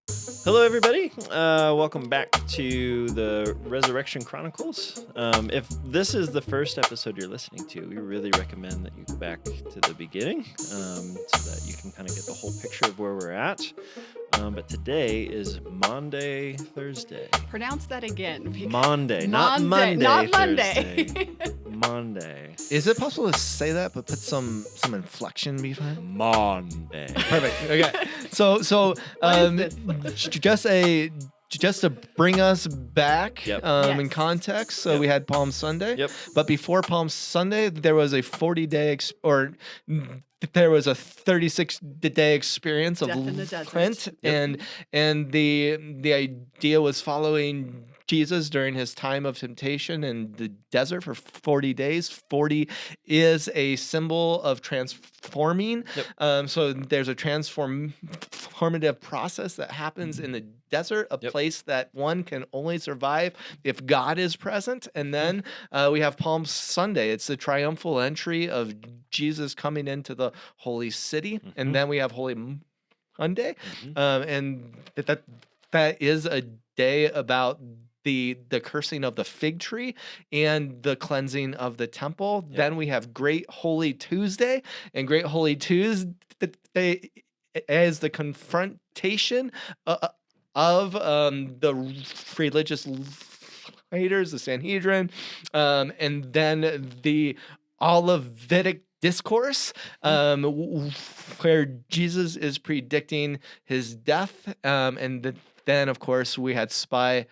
Hello, everybody. Welcome back to the Resurrection Chronicles. If this is the first episode you're listening to, we really recommend that you go back to the beginning so that you can kind of get the whole picture of where we're at. But today is Maundy Thursday. Pronounce that again. Maundy, not Monday. Not Monday. Thursday. Maundy. Is it possible to say that, but put some inflection behind? Maundy. Perfect. Okay. So What is this? just to bring us back Yep. in Yes. context. So Yep. we had Palm Sunday. Yep. But before Palm Sunday, there was a 40-day there was a 36-day experience of Death in the desert. Lent, Yep. and the idea was following Jesus during his time of temptation in the desert for 40 days. 40 is a symbol of transforming. Yep. So there's a transformative process that happens in the desert, a Yep. place that one can only survive if God is present. And then we have Palm Sunday. It's the triumphal entry of Jesus coming into the holy city. Mhm. And then we have Holy Monday. Mhm. And that is a day about the cursing of the fig tree and the cleansing of the temple. Yep. Then we have Great Holy Tuesday, and Great Holy Tuesday is the confrontation of the religious leaders, the Sanhedrin, and then the Olivet discourse, where Jesus is predicting his death, and then of course we had Spy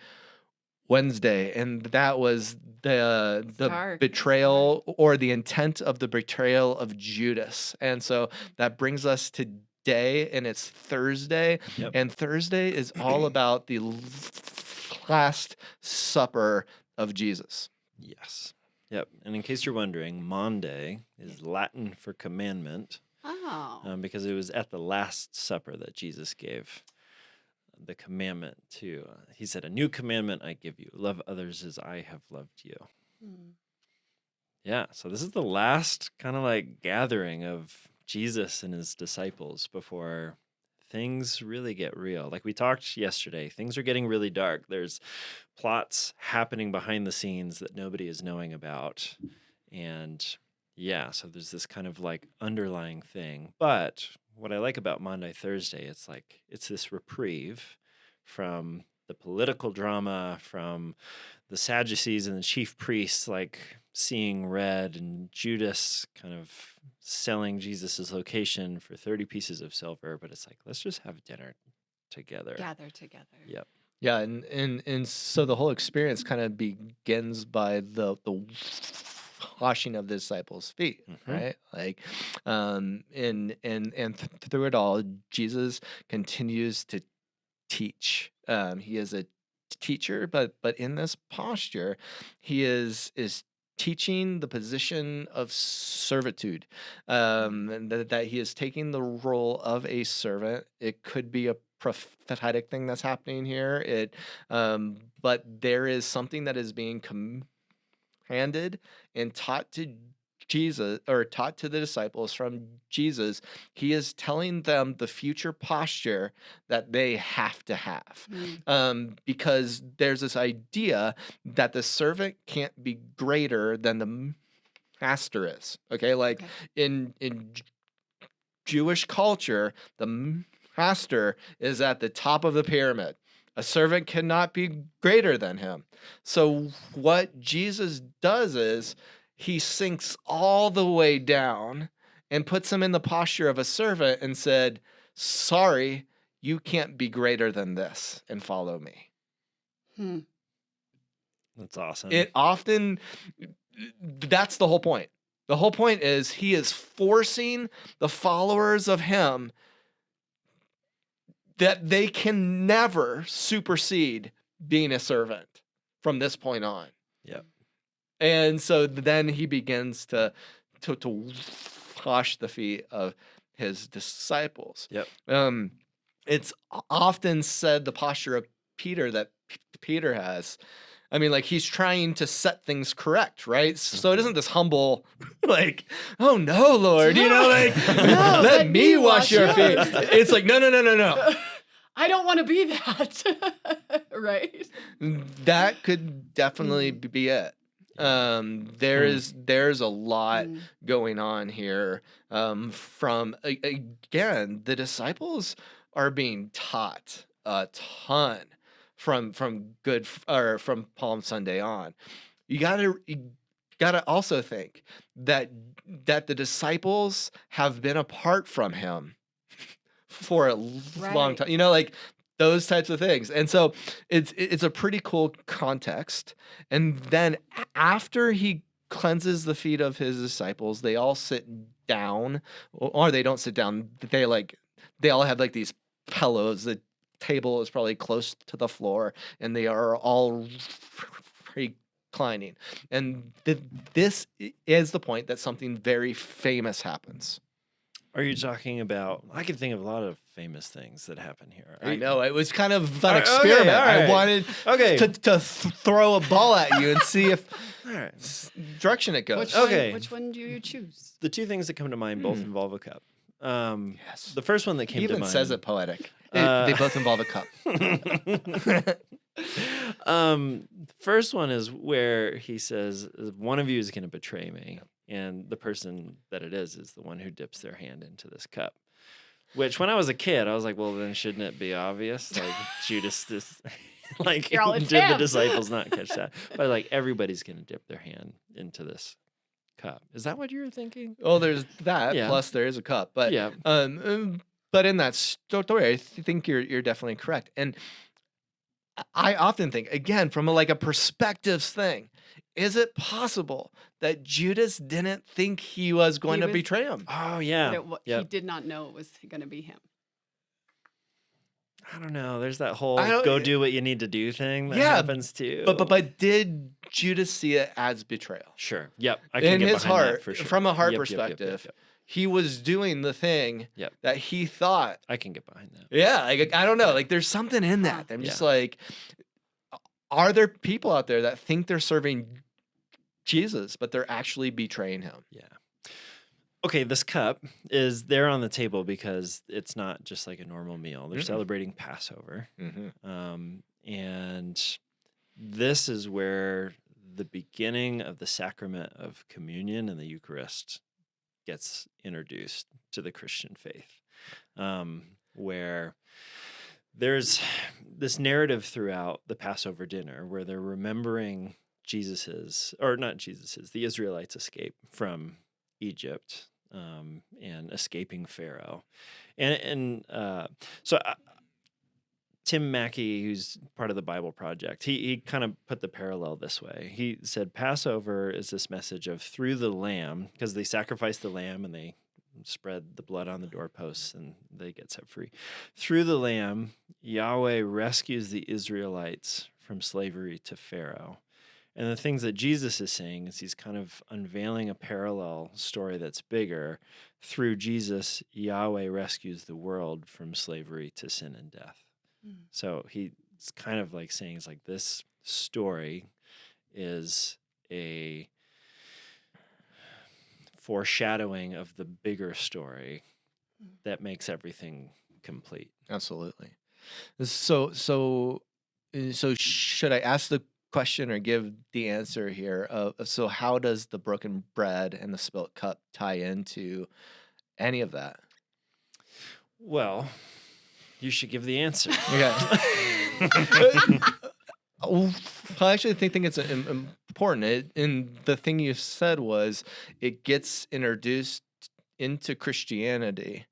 Wednesday, and that was the dark. betrayal or the intent of the betrayal of Judas. And so that brings us to today, and it's Thursday. Yep. And Thursday is all about the Last Supper of Jesus. Yes. Yep. And in case you're wondering, Maundy is Latin for commandment. Oh. Because it was at the Last Supper that Jesus gave the commandment to, he said, a new commandment I give you, love others as I have loved you. Hmm. Yeah, so this is the last kind of like gathering of Jesus and his disciples before things really get real. Like we talked yesterday, things are getting really dark. There's plots happening behind the scenes that nobody is knowing about. And yeah, so there's this kind of like underlying thing. But what I like about Maundy Thursday, it's this reprieve from the political drama, from the Sadducees and the chief priests like seeing red, and Judas kind of selling Jesus's location for 30 pieces of silver. But it's like, let's just have dinner together. Gather together. Yep. Yeah, and so the whole experience kind of begins by the washing of the disciples' feet, Mhm. right? Like, through it all, Jesus continues to teach. He is a teacher, but in this posture, he is teaching the position of servitude, and that he is taking the role of a servant. It could be a prophetic thing that's happening here. But there is something that is being handed and taught to Jesus, or taught to the disciples from Jesus. He is telling them the future posture that they have to have, because there's this idea that the servant can't be greater than the master is. Okay, like Okay. in Jewish culture, the master is at the top of the pyramid. A servant cannot be greater than him. So what Jesus does is he sinks all the way down and puts him in the posture of a servant and said, sorry, you can't be greater than this, and follow me. Hmm. That's awesome. That's the whole point. The whole point is he is forcing the followers of him that they can never supersede being a servant from this point on. Yep. And so then he begins to wash the feet of his disciples. Yep. It's often said the posture of Peter that Peter has. I mean, like, he's trying to set things correct, right? So it isn't this humble, like, oh no, Lord, like, No, let me wash your feet. yours. It's like, no. I don't want to be that. Right? That could definitely be it. There's a lot going on here. Again, the disciples are being taught a ton from from Palm Sunday on. You gotta also think that the disciples have been apart from him for a long Right. time. You know, like those types of things. And so it's a pretty cool context. And then after he cleanses the feet of his disciples, they all sit down, or they don't sit down. They all have like these pillows. The table is probably close to the floor, and they are all reclining. And this is the point that something very famous happens. Are you talking about? I can think of a lot of famous things that happen here. I know, it was kind of an Okay, experiment. all right. I wanted Okay. to throw a ball at you and see if All right. direction it goes. Which one do you choose? The two things that come to mind both involve a cup. Yes. The first one that He came to even mind says it poetic. They both involve a cup. First one is where he says, one of you is going to betray me. And the person that it is the one who dips their hand into this cup. Which, when I was a kid, I was like, well, then shouldn't it be obvious? Like, Judas, like, You're all, did it's the him. disciples not catch that? But, like, everybody's going to dip their hand into this cup. Is that what you were thinking? Well, there's that. Yeah. Plus, there is a cup. But Yeah. but in that story, I think you're definitely correct. And I often think, again, from a perspectives thing, is it possible that Judas didn't think he was going to betray him? Oh, yeah. He did not know it was going to be him. I don't know. There's that whole I don't- go do what you need to do thing that Yeah, happens too. But did Judas see it as betrayal? Sure. Yep. I can In get his behind that heart, for sure. from a heart Yep, perspective, he was doing the thing Yep. that he thought. I can get behind that. Yeah, I don't know. Like, there's something in that. I'm just Yeah. like, are there people out there that think they're serving Jesus, but they're actually betraying him? Yeah. Okay, this cup is there on the table because it's not just like a normal meal. They're celebrating Passover. And this is where the beginning of the sacrament of communion and the Eucharist gets introduced to the Christian faith, where there's this narrative throughout the Passover dinner where they're remembering the Israelites' escape from Egypt and escaping Pharaoh. So Tim Mackey, who's part of the Bible Project, he kind of put the parallel this way. He said Passover is this message of through the lamb, because they sacrifice the lamb and they spread the blood on the doorposts and they get set free. Through the lamb, Yahweh rescues the Israelites from slavery to Pharaoh. And the things that Jesus is saying is he's kind of unveiling a parallel story that's bigger. Through Jesus, Yahweh rescues the world from slavery to sin and death. So he's kind of like saying, it's like this story is a foreshadowing of the bigger story that makes everything complete. Absolutely. So should I ask the question or give the answer here? So how does the broken bread and the spilt cup tie into any of that? Well, you should give the answer. Okay. I actually think it's important. And the thing you said was it gets introduced into Christianity,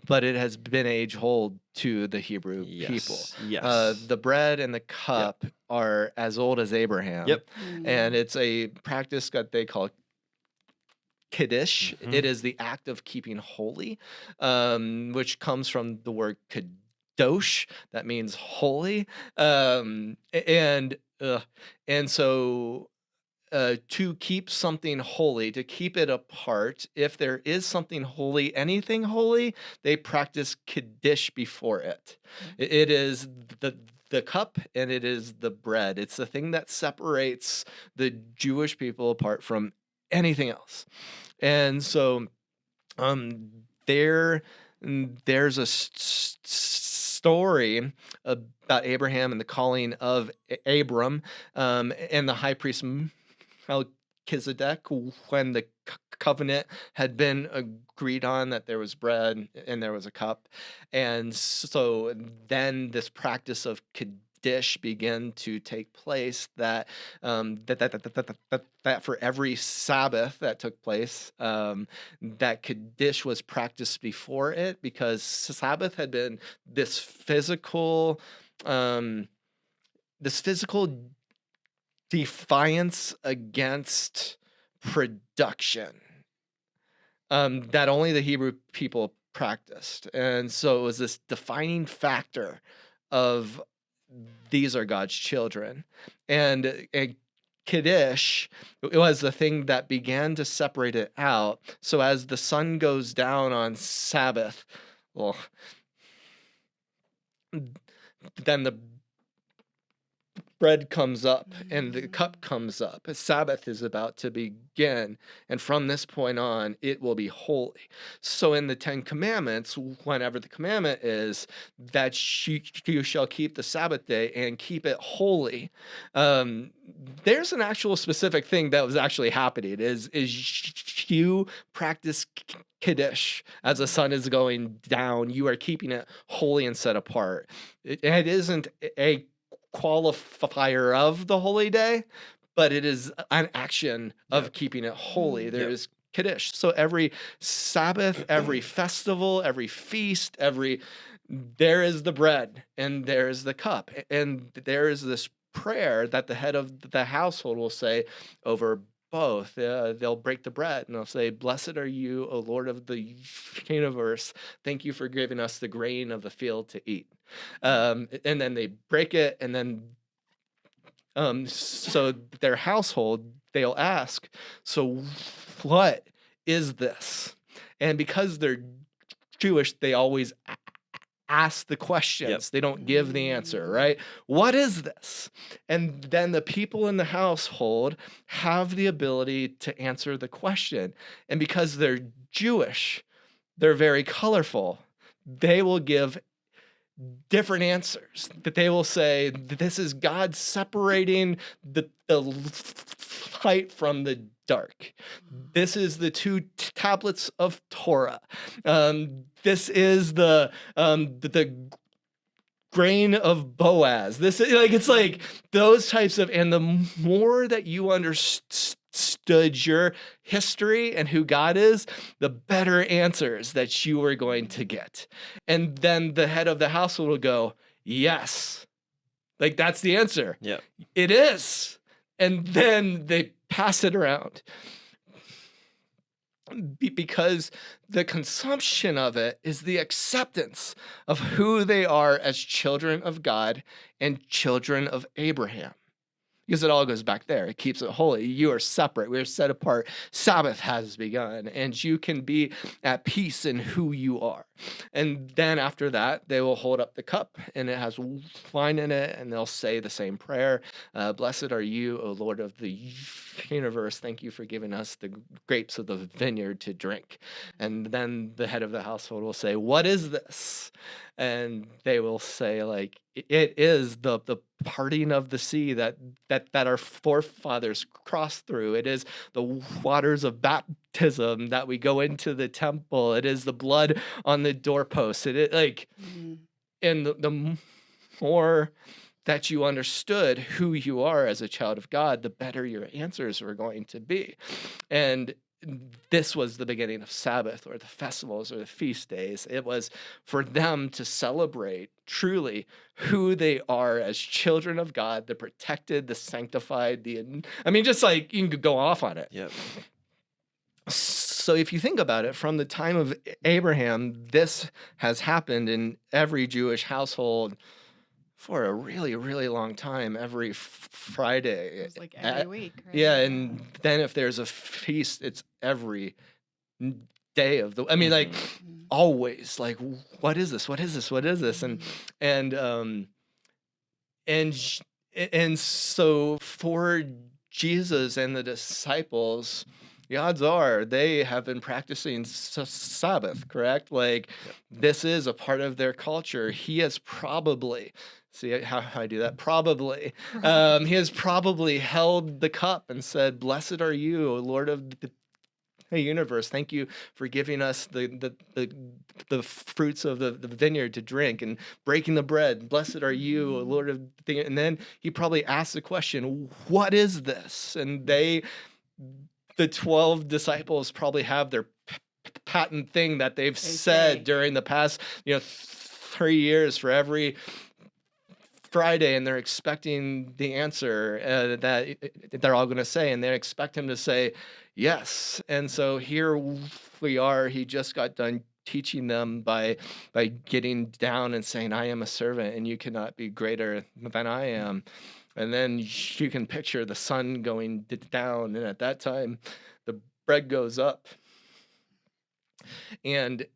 but it has been age-old to the Hebrew people. Yes. The bread and the cup are as old as Abraham. Yep. And it's a practice that they call Kadesh. It is the act of keeping holy, which comes from the word Kadosh, that means holy. And so to keep something holy, to keep it apart, if there is something holy, anything holy, they practice Kaddish before it. It is the cup and it is the bread. It's the thing that separates the Jewish people apart from anything else. And so there's a story about Abraham and the calling of Abram, and the high priest Melchizedek, when the covenant had been agreed on, that there was bread and there was a cup. And so then this practice of Kadesh began to take place, that for every Sabbath that took place, that Kadesh was practiced before it, because Sabbath had been this um, physical defiance against production, that only the Hebrew people practiced. And so it was this defining factor of, these are God's children. And Kadesh, it was the thing that began to separate it out. So as the sun goes down on Sabbath, well, then the bread comes up and the cup comes up. Sabbath is about to begin, and from this point on, it will be holy. So in the Ten Commandments, whenever the commandment is that you shall keep the Sabbath day and keep it holy, there's an actual specific thing that was actually happening. Is you practice Kadesh as the sun is going down. You are keeping it holy and set apart. It isn't a qualifier of the holy day, but it is an action of keeping it holy. There is Kadesh. So every Sabbath, every festival, every feast, there is the bread and there is the cup, and there is this prayer that the head of the household will say over both. They'll break the bread and they'll say, "Blessed are you, O Lord of the universe. Thank you for giving us the grain of the field to eat." And then they break it, and then so their household, they'll ask, "So what is this?" And because they're Jewish, they always ask the questions. They don't give the answer, right? What is this? And then the people in the household have the ability to answer the question. And because they're Jewish, they're very colorful. They will give different answers, that they will say, this is God separating the light from the dark. This is the two tablets of Torah. This is the grain of Boaz. This is it's like those types of, and the more that you understood your history and who God is, the better answers that you are going to get. And then the head of the household will go, "Yes." Like, that's the answer. Yeah. It is. And then they pass it around. Because the consumption of it is the acceptance of who they are as children of God and children of Abraham. Because it all goes back there. It keeps it holy. You are separate. We are set apart. Sabbath has begun, and you can be at peace in who you are. And then after that, they will hold up the cup, and it has wine in it, and they'll say the same prayer. "Blessed are you, O Lord of the universe. Thank you for giving us the grapes of the vineyard to drink." And then the head of the household will say, "What is this?" And they will say, like, "It is the parting of the sea that our forefathers crossed through. It is the waters of baptism that we go into the temple. It is the blood on the doorpost." And the more that you understood who you are as a child of God, the better your answers were going to be. And this was the beginning of Sabbath, or the festivals, or the feast days. It was for them to celebrate truly who they are as children of God, the protected, the sanctified, just like you could go off on it. Yep. So if you think about it, from the time of Abraham, this has happened in every Jewish household for a really, really long time, every Friday. It was like every week, right? Yeah, and then if there's a feast, it's every day of the, like, always, like, what is this? What is this? What is this? And so for Jesus and the disciples, the odds are they have been practicing Sabbath, correct? Like, Yep. this is a part of their culture. He has probably, see how I do that? Probably. He has probably held the cup and said, "Blessed are you, Lord of the universe. Thank you for giving us the fruits of the vineyard to drink and breaking the bread. Blessed are you, Lord of the," and then he probably asked the question, "What is this?" And the 12 disciples probably have their patent thing that they've They said say. during the past, 3 years for every Friday, and they're expecting the answer that they're all going to say, and they expect him to say yes. And so here we are. He just got done teaching them by getting down and saying, "I am a servant, and you cannot be greater than I am." And then you can picture the sun going down, and at that time, the bread goes up, and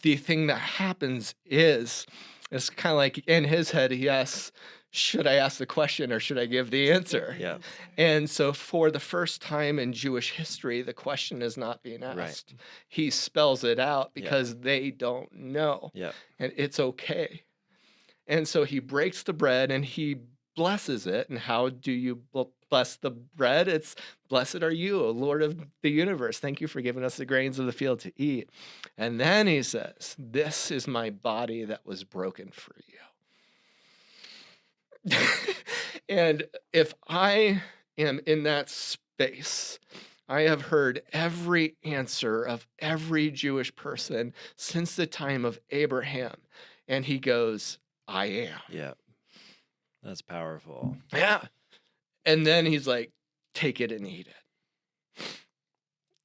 the thing that happens is it's kind of like in his head he asks, should I ask the question or should I give the answer? Yeah. And so for the first time in Jewish history, the question is not being Right. asked. He spells it out Yeah. because they don't know, Yep. and it's okay. And so he breaks the bread and he blesses it. And how do you bless the bread? It's, "Blessed are you, O Lord of the universe. Thank you for giving us the grains of the field to eat." And then he says, "This is my body that was broken for you." And if I am in that space, I have heard every answer of every Jewish person since the time of Abraham. And he goes, "I am." Yep. That's powerful. Yeah. And then he's like, "Take it and eat it."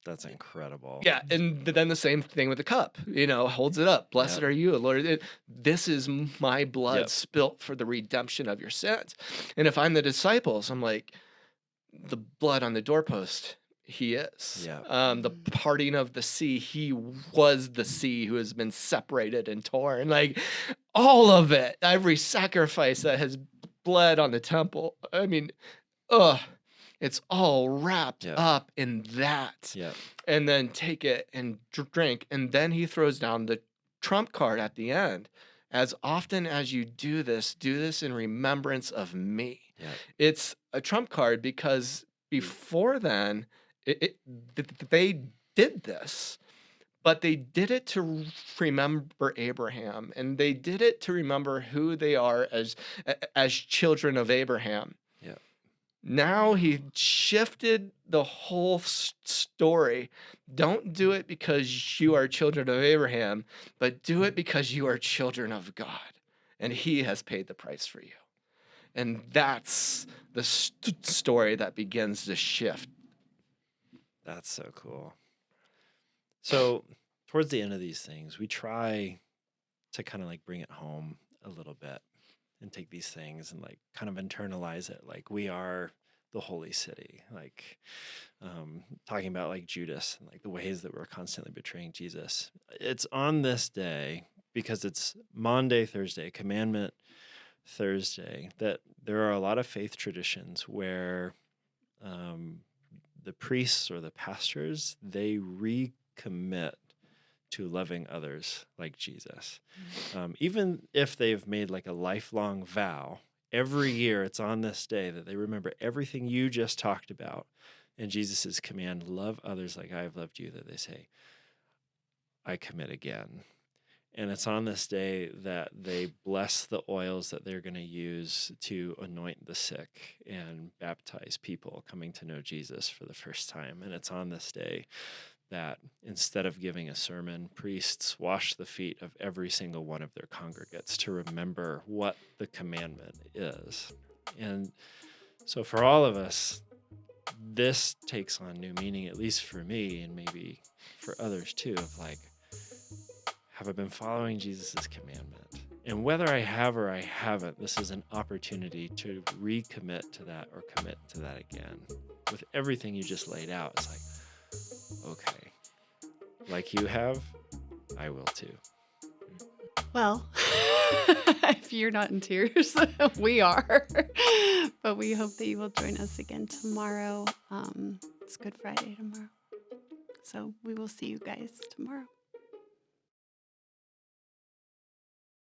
That's incredible. Yeah. And then the same thing with the cup, holds it up. "Blessed Yep. are you, Lord. This is my blood Yep. spilt for the redemption of your sins." And if I'm the disciples, I'm like, the blood on the doorpost, he is. Yeah. The parting of the sea, he was the sea who has been separated and torn. Like, all of it, every sacrifice that has bled on the temple. I mean, it's all wrapped Yeah. up in that. Yeah. And then take it and drink. And then he throws down the trump card at the end. "As often as you do this in remembrance of me." Yeah. It's a trump card because before then, they did this, but they did it to remember Abraham, and they did it to remember who they are as children of Abraham. Yeah. Now he shifted the whole story. Don't do it because you are children of Abraham, but do it because you are children of God, and he has paid the price for you. And that's the story that begins to shift. That's so cool. So towards the end of these things, we try to kind of like bring it home a little bit and take these things and like kind of internalize it. Like, we are the holy city, like talking about like Judas and like the ways that we're constantly betraying Jesus. It's on this day because it's Maundy Thursday, Commandment Thursday, that there are a lot of faith traditions where the priests or the pastors, they recommit to loving others like Jesus. Even if they've made like a lifelong vow, every year it's on this day that they remember everything you just talked about and Jesus's command, "Love others like I have loved you," that they say, "I commit again." And it's on this day that they bless the oils that they're going to use to anoint the sick and baptize people coming to know Jesus for the first time. And it's on this day that instead of giving a sermon, priests wash the feet of every single one of their congregates to remember what the commandment is. And so for all of us, this takes on new meaning, at least for me and maybe for others too, of like, have I been following Jesus' commandment? And whether I have or I haven't, this is an opportunity to recommit to that or commit to that again. With everything you just laid out, it's like, okay, like you have, I will too. Well, if you're not in tears, we are. But we hope that you will join us again tomorrow. It's Good Friday tomorrow. So we will see you guys tomorrow.